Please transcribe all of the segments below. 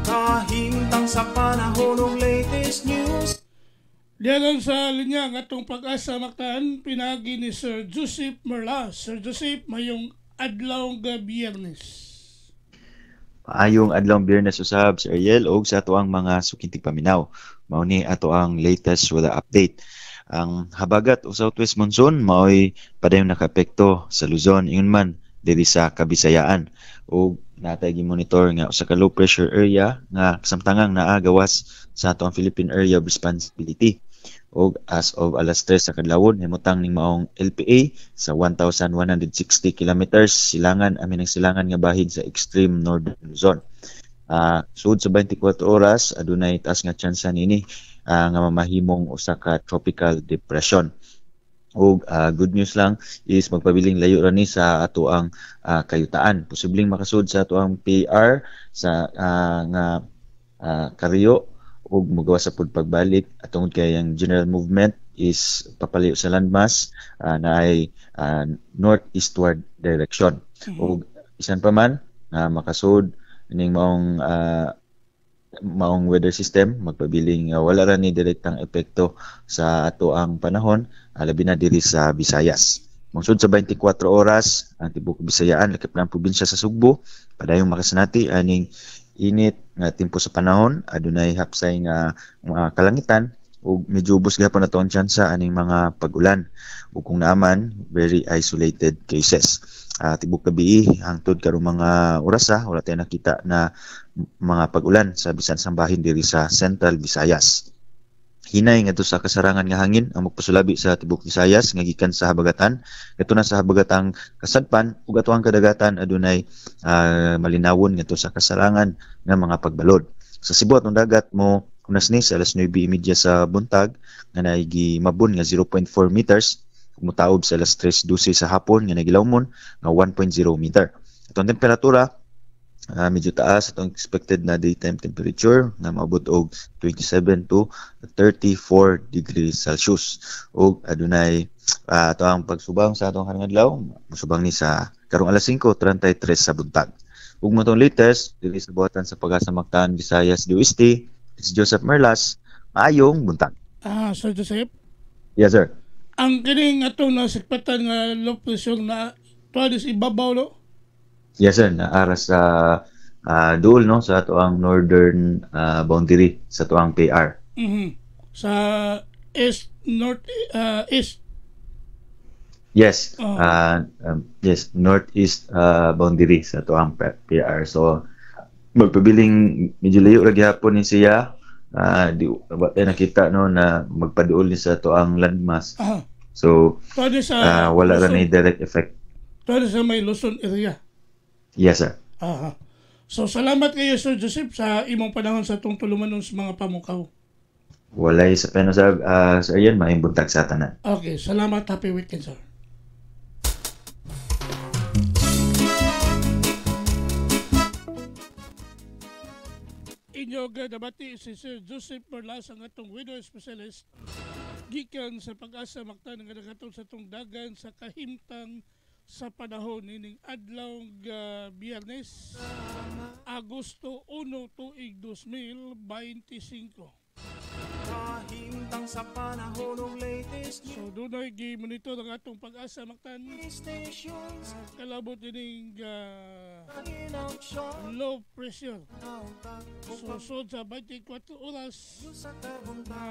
Kahintang sa panahon ng latest news. Diyan sa linya ng atong pag-asa maktaan, pinagi ni Sir Joseph Merlas. Sir Joseph, mayong adlaw nga Biyernes. Maayong adlawng Biyernes usab Sir Ariel og sa ato ang mga sukintig paminaw. Mao ni ato ang latest weather update. Ang habagat o southwest monsoon mao'y padayon nakaapekto sa Luzon ingon man diri sa Kabisayaan. Og natay gi-monitor nga usa ka low pressure area nga samtangang naa gawas sa ato ang Philippine Area of Responsibility. Og as of alas 3 sa kadlawon himutang ning maong LPA sa 1,160 kilometers silangan amin ang silangan nga bahid sa extreme northern Luzon. Sud sa 24 oras adunay taas nga tsansa nini nga mamahimong usa ka tropical depression. Og good news lang is magpabiling layo ra ni sa ato ang kayutaan. Posibleng makasud sa ato ang PR sa nga Karyo ug mogawa sa pud pagbalik atong kay ang general movement is papalayo sa landmass na ay northeastward direction. Ug isan pa man makasud ning maong weather system magpabiling wala ra ni direktang epekto sa ato ang panahon labi na diri sa Visayas. Mangsud sa 24 oras ang tibuok Bisayaan lakip na ang probinsya sa Sugbo padayong makasanati aning init nga tempo sa panahon adunay hapsay nga mga kalangitan ug medyo ubos gyapon ato ang tsansa aning mga pag-ulan ug kung naaman very isolated cases. Tibuok gabi hangtod karong mga oras wala tayo nakita na mga pag-ulan sa bisan sambahin diri sa Central Visayas. Hinay nga sa kasarangan nga hangin ang magpasulabi sa tibuok Visayas nga gikan sa habagatan kadto na sa habagatang kasadpan ug ato ang kadagatan adunay malinawon ngadto sa kasarangan nga mga pagbalod. Sa Cebu atong dagat mo kunas ni sa alas 9:30 sa buntag nga naigimabon nga 0.4 meters ug motaob sa alas 3:12 sa hapon nga nagilawmon nga 1.0 meter. Atong temperatura medyo taas atong expected na daytime temperature na maabot og 27 to 34 degrees Celsius. Og adunay ato ang pagsubang sa atong karong adlaw, musubang ni sa karong alas 5:33 sa buntag. Ug matong latest diri sa buhatan sa Pag-asa Mactan, Visayas do Oeste, si Joseph Merlas. Maayong buntag. Sir Joseph? Yes, sir. Ang kining atong nasikpatan nga low pressure na tuwadis ibabaw no? Yes, sir. Naara sa duol no sa ato ang northern boundary sa ato ang PR. Sa north east. Yes. Yes, northeast boundary sa ato ang PR. So magpabiling medyo layo ra gyapon ni siya. Di nakita no na magpaduol ni sa ato ang landmass. So wala ra ni direct effect. Tuwa sa may Luzon area. Yes, sir. So, salamat kayo, Sir Joseph, sa imong panahon sa itong tulumanon sa mga pamukaw. Walay sa pena, sir. Sir Ian, maayong buntag sa tanan. Okay, salamat. Happy weekend, sir. Inyo gadabati si Sir Joseph Merlas ang atong weather specialist gikan sa Pag-asa Mactan nga nagaton sa itong dagan sa kahimtang sa panahon nining adlaw Biyernes Agosto 1 tuig 2025. Kahintang sa panahon ng latest news. So dunay gi-monitor ang atong Pag-asa Mactan Stations kalabot dining low pressure. So sa 24 oras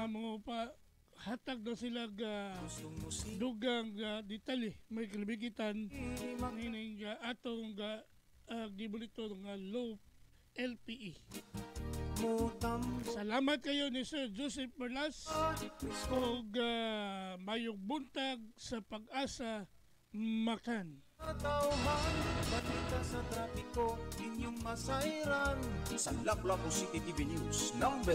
mo pa hatag na sila dugang detalye may kalibigitan nining atong gibulito nga low LPE. Salamat kayo ni Sir Joseph Merlas og mayong buntag sa Pag-asa Mactan. Balita sa trapiko, inyong masayran. Sa Lapu-Lapu City TV News, #1.